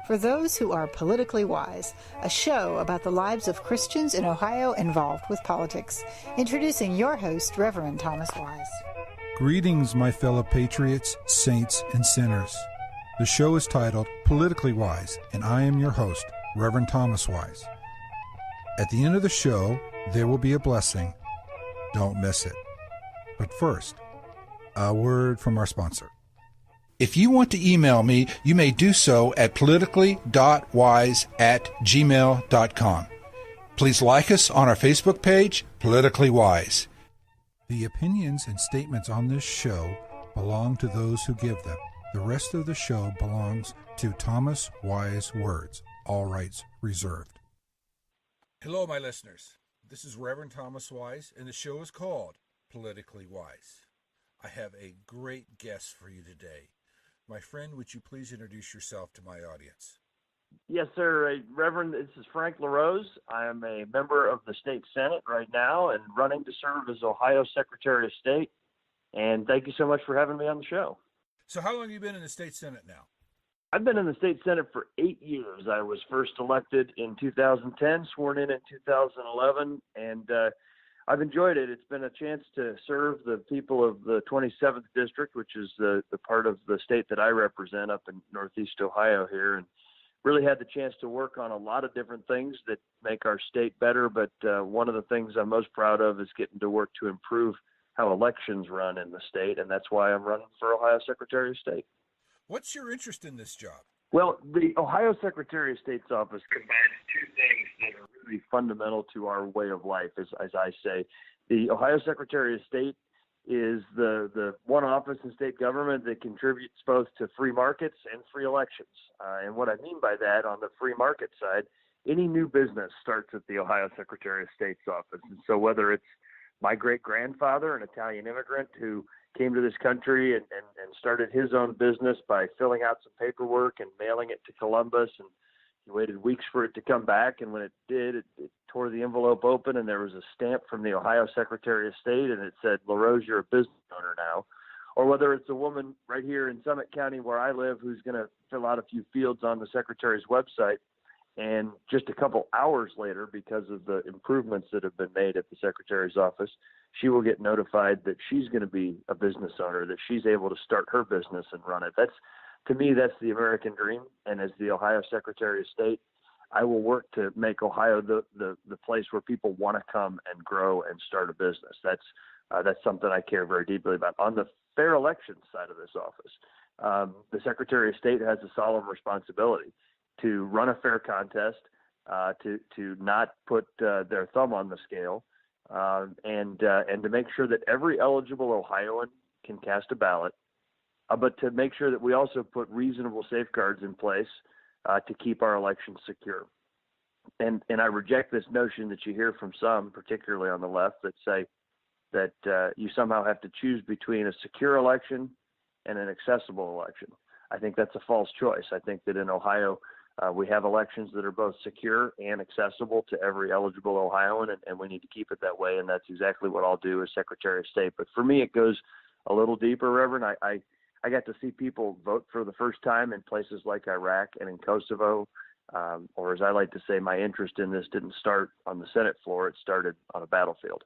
for those who are politically wise, a show about the lives of Christians in Ohio involved with politics. Introducing your host, Reverend Thomas Wise. Greetings, my fellow patriots, saints, and sinners. The show is titled Politically Wise, and I am your host, Reverend Thomas Wise. At the end of the show, there will be a blessing. Don't miss it. But first, a word from our sponsor. If you want to email me, you may do so at politically.wise@gmail.com. Please like us on our Facebook page, Politically Wise. The opinions and statements on this show belong to those who give them. The rest of the show belongs to Thomas Wise Words, all rights reserved. Hello, my listeners. This is Reverend Thomas Wise, and the show is called Politically Wise. I have a great guest for you today. My friend, would you please introduce yourself to my audience? Yes, sir. Reverend, this is Frank LaRose. I am a member of the state Senate right now and running to serve as Ohio Secretary of State. And thank you so much for having me on the show. So how long have you been in the state Senate now? I've been in the state Senate for 8 years. I was first elected in 2010, sworn in 2011, and I've enjoyed it. It's been a chance to serve the people of the 27th District, which is the part of the state that I represent up in Northeast Ohio here, and really had the chance to work on a lot of different things that make our state better. But one of the things I'm most proud of is getting to work to improve how elections run in the state, and that's why I'm running for Ohio Secretary of State. What's your interest in this job? Well, the Ohio Secretary of State's office combines two things that are really fundamental to our way of life, as I say. The Ohio Secretary of State is the one office in state government that contributes both to free markets and free elections. And what I mean by that, on the free market side, any new business starts at the Ohio Secretary of State's office. And so whether it's my great-grandfather, an Italian immigrant who came to this country and started his own business by filling out some paperwork and mailing it to Columbus, and he waited weeks for it to come back, and when it did, it tore the envelope open, and there was a stamp from the Ohio Secretary of State, and it said, LaRose, you're a business owner now. Or whether it's a woman right here in Summit County where I live who's going to fill out a few fields on the Secretary's website, and just a couple hours later, because of the improvements that have been made at the Secretary's office, she will get notified that she's going to be a business owner, that she's able to start her business and run it. To me, that's the American dream. And as the Ohio Secretary of State, I will work to make Ohio the place where people want to come and grow and start a business. That's something I care very deeply about. On the fair elections side of this office, the Secretary of State has a solemn responsibility to run a fair contest, to not put their thumb on the scale, and to make sure that every eligible Ohioan can cast a ballot, but to make sure that we also put reasonable safeguards in place to keep our elections secure. And I reject this notion that you hear from some, particularly on the left, that say that you somehow have to choose between a secure election and an accessible election. I think that's a false choice. I think that in Ohio, we have elections that are both secure and accessible to every eligible Ohioan, and we need to keep it that way, and that's exactly what I'll do as Secretary of State. But for me, it goes a little deeper, Reverend. I got to see people vote for the first time in places like Iraq and in Kosovo, or as I like to say, my interest in this didn't start on the Senate floor. It started on a battlefield.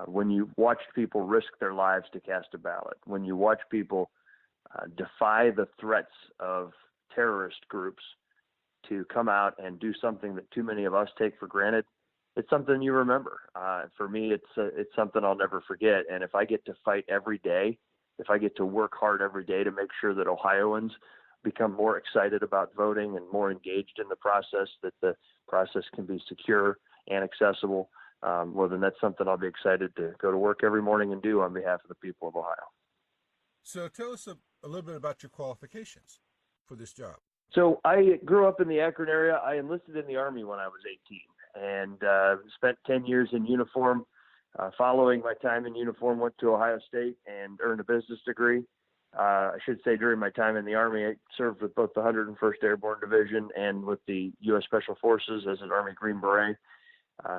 When you watched people risk their lives to cast a ballot, when you watch people defy the threats of terrorist groups to come out and do something that too many of us take for granted, it's something you remember. For me, it's something I'll never forget. And if I get to fight every day, if I get to work hard every day to make sure that Ohioans become more excited about voting and more engaged in the process, that the process can be secure and accessible, well, then that's something I'll be excited to go to work every morning and do on behalf of the people of Ohio. So tell us a little bit about your qualifications for this job. So I grew up in the Akron area. I enlisted in the Army when I was 18 and spent 10 years in uniform. Following my time in uniform, went to Ohio State and earned a business degree. I should say during my time in the Army, I served with both the 101st Airborne Division and with the U.S. Special Forces as an Army Green Beret.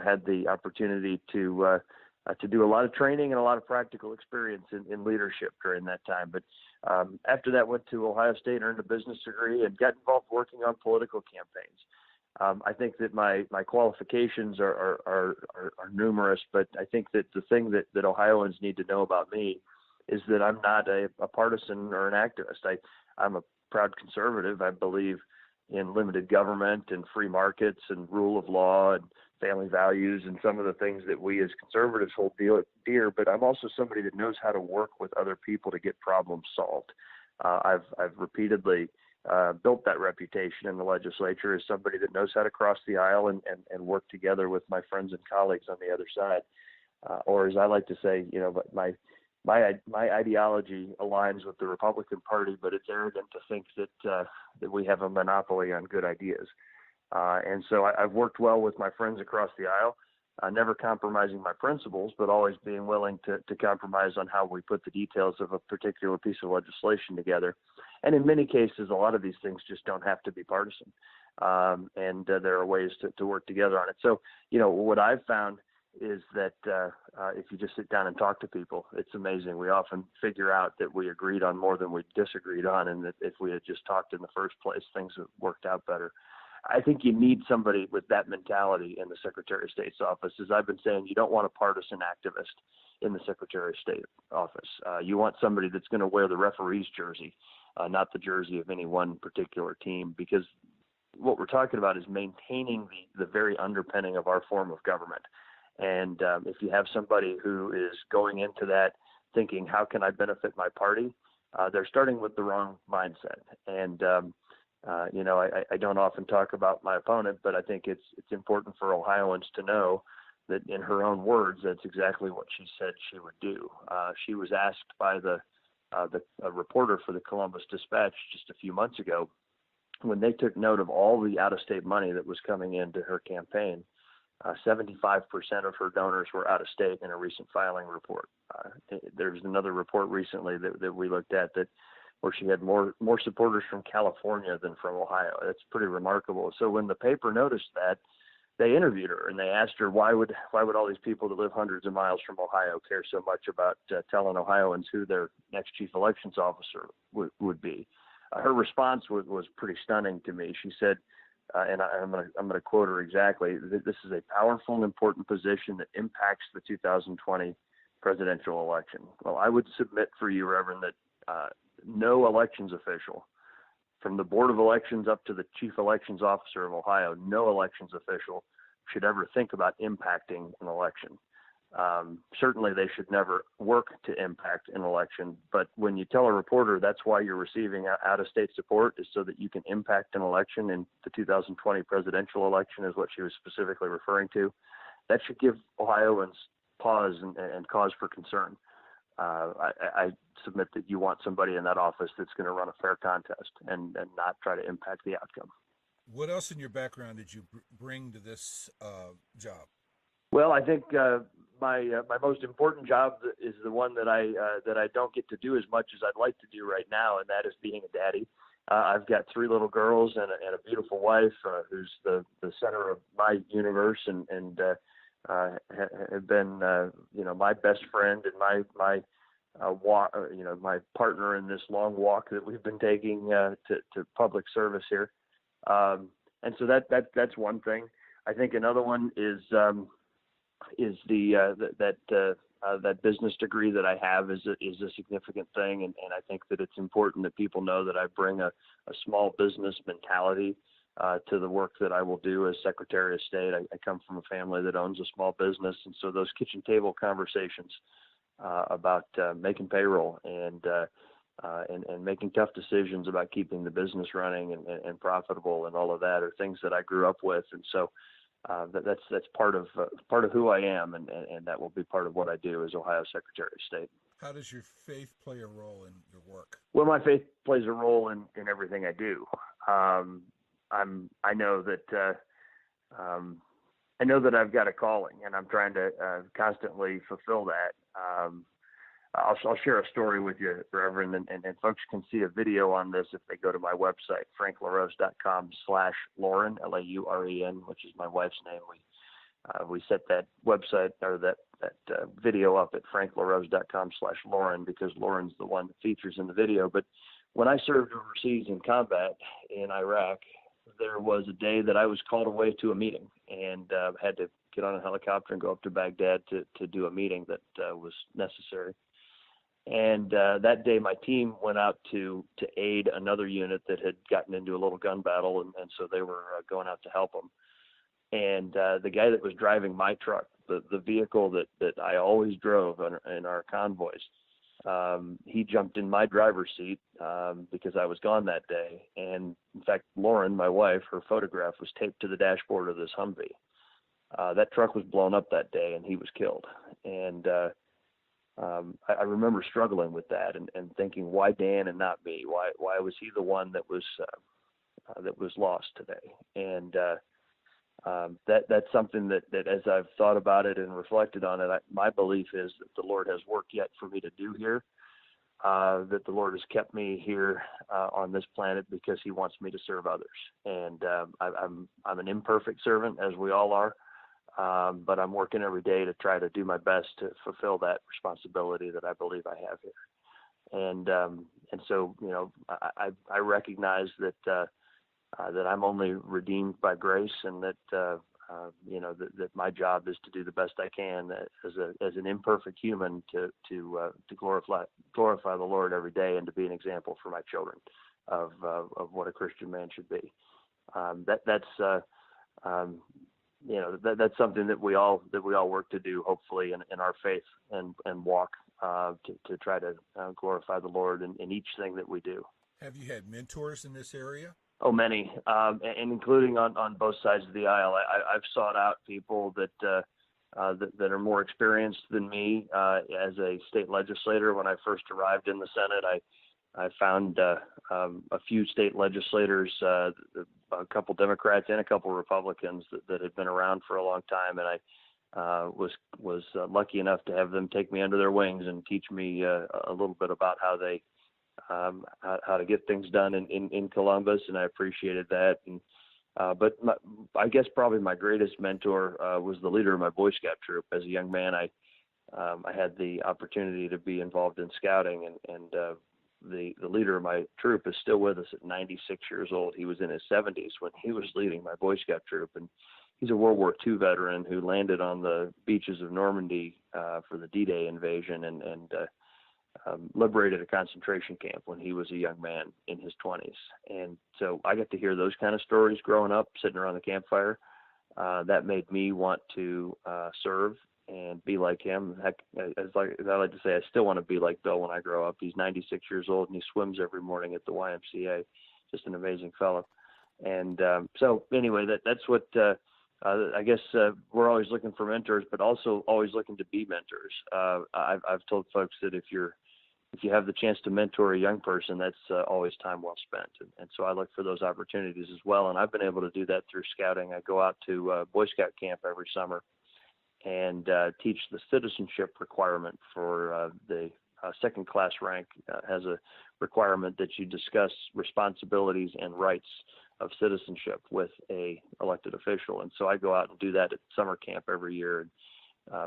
Had the opportunity to do a lot of training and a lot of practical experience in leadership during that time. But After that, went to Ohio State, earned a business degree, and got involved working on political campaigns. I think that my qualifications are numerous, but I think that the thing that Ohioans need to know about me is that I'm not a partisan or an activist. I'm a proud conservative. I believe in limited government and free markets and rule of law and family values and some of the things that we as conservatives hold dear, but I'm also somebody that knows how to work with other people to get problems solved. I've repeatedly built that reputation in the legislature as somebody that knows how to cross the aisle and work together with my friends and colleagues on the other side. Or as I like to say, but my ideology aligns with the Republican Party, but it's arrogant to think that we have a monopoly on good ideas. And so I've worked well with my friends across the aisle, never compromising my principles, but always being willing to compromise on how we put the details of a particular piece of legislation together. And in many cases, a lot of these things just don't have to be partisan. And there are ways to work together on it. So, what I've found is that if you just sit down and talk to people, it's amazing. We often figure out that we agreed on more than we disagreed on, and that if we had just talked in the first place, things would worked out better. I think you need somebody with that mentality in the Secretary of State's office. As I've been saying, you don't want a partisan activist in the Secretary of State office. You want somebody that's going to wear the referee's jersey, not the jersey of any one particular team, because what we're talking about is maintaining the very underpinning of our form of government. And if you have somebody who is going into that thinking, how can I benefit my party? They're starting with the wrong mindset. And, I don't often talk about my opponent, but I think it's important for Ohioans to know that in her own words, that's exactly what she said she would do. She was asked by a reporter for the Columbus Dispatch just a few months ago, when they took note of all the out-of-state money that was coming into her campaign. 75% of her donors were out of state in a recent filing report. There's another report recently that we looked at where she had more supporters from California than from Ohio. That's pretty remarkable. So when the paper noticed that, they interviewed her and they asked her, why would all these people that live hundreds of miles from Ohio care so much about telling Ohioans who their next chief elections officer would be? Her response was pretty stunning to me. She said, and I'm going to quote her exactly, this is a powerful and important position that impacts the 2020 presidential election. Well, I would submit for you, Reverend, that no elections official, from the Board of Elections up to the Chief Elections Officer of Ohio, no elections official should ever think about impacting an election. Certainly they should never work to impact an election, but when you tell a reporter that's why you're receiving out-of-state support is so that you can impact an election, and the 2020 presidential election is what she was specifically referring to, that should give Ohioans pause and cause for concern. I submit that you want somebody in that office that's going to run a fair contest and not try to impact the outcome. What else in your background did you bring to this job? Well, I think my most important job is the one that I don't get to do as much as I'd like to do right now, and that is being a daddy. I've got 3 little girls and a beautiful wife who's the center of my universe and have been my best friend and my my partner in this long walk that we've been taking to public service here. And so that's one thing. I think another one is that business degree that I have is a significant thing, and I think that it's important that people know that I bring a small business mentality to the work that I will do as Secretary of State. I come from a family that owns a small business, and so those kitchen table conversations about making payroll and making tough decisions about keeping the business running and profitable and all of that are things that I grew up with, and so that's part of who I am, and that will be part of what I do as Ohio Secretary of State. How does your faith play a role in your work? Well, my faith plays a role in everything I do. I know that I've got a calling, and I'm trying to constantly fulfill that. I'll share a story with you, Reverend, and folks can see a video on this if they go to my website, franklarose.com/Lauren, Lauren, which is my wife's name. We set that website or that video up at franklarose.com/Lauren because Lauren's the one that features in the video. But when I served overseas in combat in Iraq, there was a day that I was called away to a meeting and had to get on a helicopter and go up to Baghdad to do a meeting that was necessary. And that day, my team went out to aid another unit that had gotten into a little gun battle, and so they were going out to help them. And the guy that was driving my truck, the vehicle that I always drove in our convoys, he jumped in my driver's seat because I was gone that day. And in fact, Lauren, my wife, her photograph was taped to the dashboard of this Humvee. That truck was blown up that day, and he was killed. And I remember struggling with that and thinking, why Dan and not me? Why was he the one that was lost today? And that's something that as I've thought about it and reflected on it, my belief is that the Lord has work yet for me to do here. That the Lord has kept me here on this planet because He wants me to serve others. And I'm an imperfect servant, as we all are. But I'm working every day to try to do my best to fulfill that responsibility that I believe I have here. And so, I recognize that that I'm only redeemed by grace, and that that my job is to do the best I can as an imperfect human to glorify the Lord every day, and to be an example for my children of what a Christian man should be. That's something that we all work to do, hopefully, in our faith and walk to try to glorify the Lord in each thing that we do. Have you had mentors in this area? Oh, many, and including on both sides of the aisle. I've sought out people that are more experienced than me. As a state legislator, when I first arrived in the Senate, I found a few state legislators, a couple Democrats and a couple Republicans that had been around for a long time, and I was lucky enough to have them take me under their wings and teach me a little bit about how to get things done in Columbus, and I appreciated that. And but I guess probably my greatest mentor was the leader of my Boy Scout troop. As a young man, I had the opportunity to be involved in scouting, and the leader of my troop is still with us at 96 years old. He was in his 70s when he was leading my Boy Scout troop, and he's a World War II veteran who landed on the beaches of Normandy for the D-Day invasion and liberated a concentration camp when he was a young man in his 20s. And so I got to hear those kind of stories growing up, sitting around the campfire. That made me want to serve and be like him. Heck, as I like to say, I still want to be like Bill when I grow up. He's 96 years old, and he swims every morning at the YMCA. Just an amazing fellow. And so anyway, that's what I guess we're always looking for mentors, but also always looking to be mentors. I've told folks that if you have the chance to mentor a young person, that's always time well spent. And so I look for those opportunities as well. And I've been able to do that through scouting. I go out to Boy Scout camp every summer and teach the citizenship requirement for the second class rank. Has a requirement that you discuss responsibilities and rights of citizenship with a elected official. And so I go out and do that at summer camp every year.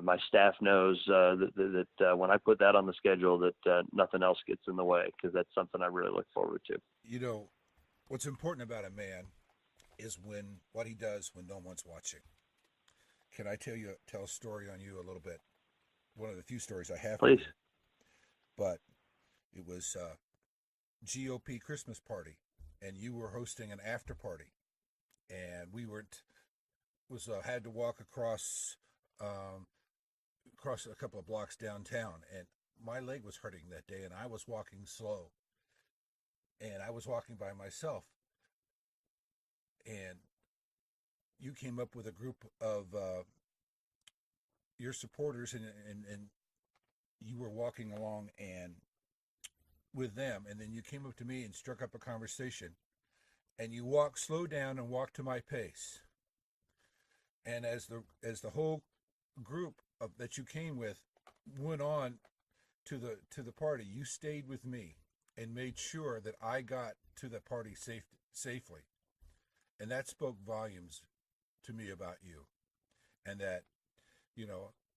My staff knows that when I put that on the schedule, that nothing else gets in the way, because that's something I really look forward to. You know, what's important about a man is what he does when no one's watching. Can I tell a story on you a little bit? One of the few stories I have. Please. But it was GOP Christmas party, and you were hosting an after party, and we had to walk across a couple of blocks downtown, and my leg was hurting that day, and I was walking slow, and I was walking by myself, and you came up with a group of your supporters, and you were walking along and with them, and then you came up to me and struck up a conversation, and you slowed down and walked to my pace, and as the whole group that you came with went on to the party, you stayed with me and made sure that I got to the party safely, and that spoke volumes to me about you. and that,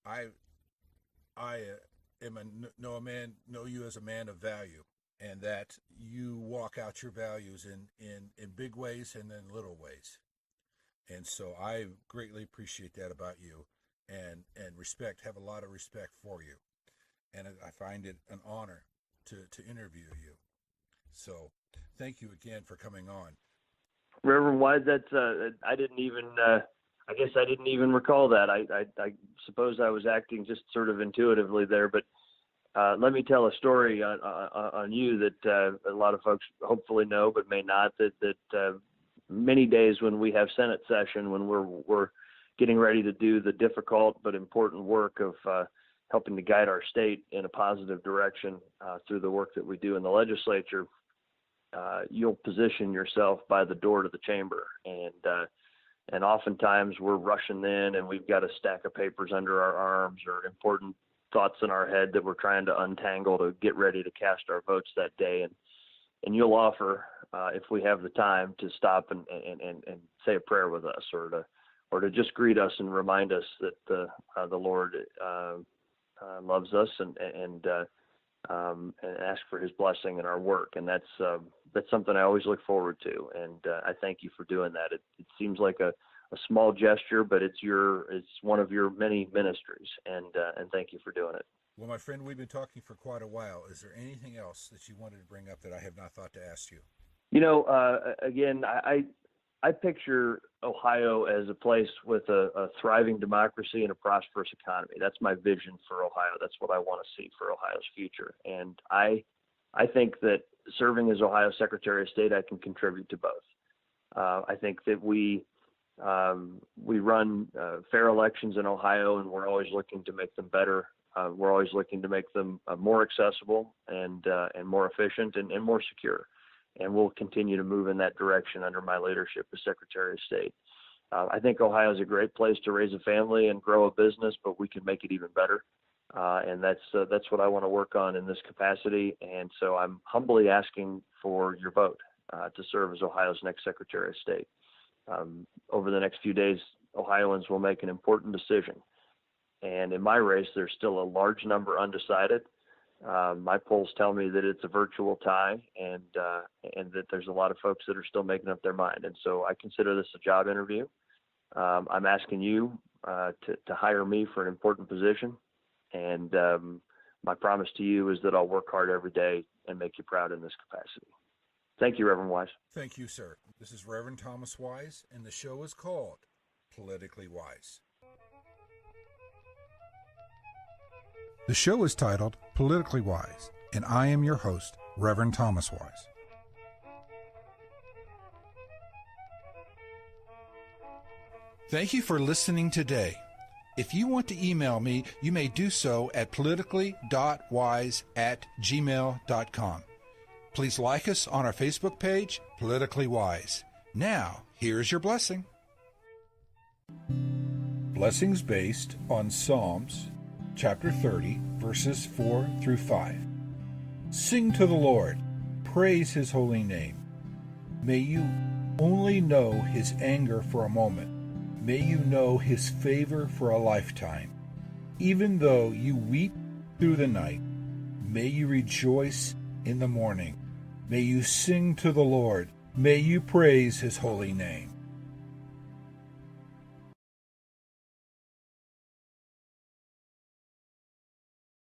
I know you as a man of value, and that you walk out your values in big ways and in little ways. And so I greatly appreciate that about you, and have a lot of respect for you. And I find it an honor to interview you. So thank you again for coming on. Reverend Wise, that's I didn't even recall that. I suppose I was acting just sort of intuitively there, but let me tell a story on you that a lot of folks hopefully know, but may not. That many days when we have Senate session, when we're getting ready to do the difficult but important work of helping to guide our state in a positive direction through the work that we do in the legislature, you'll position yourself by the door to the chamber, and oftentimes we're rushing in, and we've got a stack of papers under our arms or important thoughts in our head that we're trying to untangle to get ready to cast our votes that day. And you'll offer, if we have the time, to stop and say a prayer with us, or to just greet us and remind us that the Lord loves us and ask for His blessing in our work. And that's something I always look forward to. And I thank you for doing that. It seems like a small gesture, but it's one of your many ministries. And thank you for doing it. Well, my friend, we've been talking for quite a while. Is there anything else that you wanted to bring up that I have not thought to ask you? Again, I picture Ohio as a place with a thriving democracy and a prosperous economy. That's my vision for Ohio. That's what I want to see for Ohio's future. And I think that serving as Ohio Secretary of State, I can contribute to both. I think that we run fair elections in Ohio, and we're always looking to make them better. We're always looking to make them more accessible and more efficient and more secure. And we'll continue to move in that direction under my leadership as Secretary of State. I think Ohio is a great place to raise a family and grow a business, but we can make it even better. And that's what I want to work on in this capacity. And so I'm humbly asking for your vote to serve as Ohio's next Secretary of State. Over the next few days, Ohioans will make an important decision. And in my race, there's still a large number undecided. My polls tell me that it's a virtual tie, and that there's a lot of folks that are still making up their mind. And so I consider this a job interview. I'm asking you to hire me for an important position. And my promise to you is that I'll work hard every day and make you proud in this capacity. Thank you, Reverend Wise. Thank you, sir. This is Reverend Thomas Wise, and the show is called Politically Wise. The show is titled Politically Wise, and I am your host, Reverend Thomas Wise. Thank you for listening today. If you want to email me, you may do so at politically.wise@gmail.com. Please like us on our Facebook page, Politically Wise. Now, here's your blessing. Blessings based on Psalms chapter 30, verses 4 through 5. Sing to the Lord, praise His holy name. May you only know His anger for a moment. May you know His favor for a lifetime. Even though you weep through the night, may you rejoice in the morning. May you sing to the Lord. May you praise His holy name.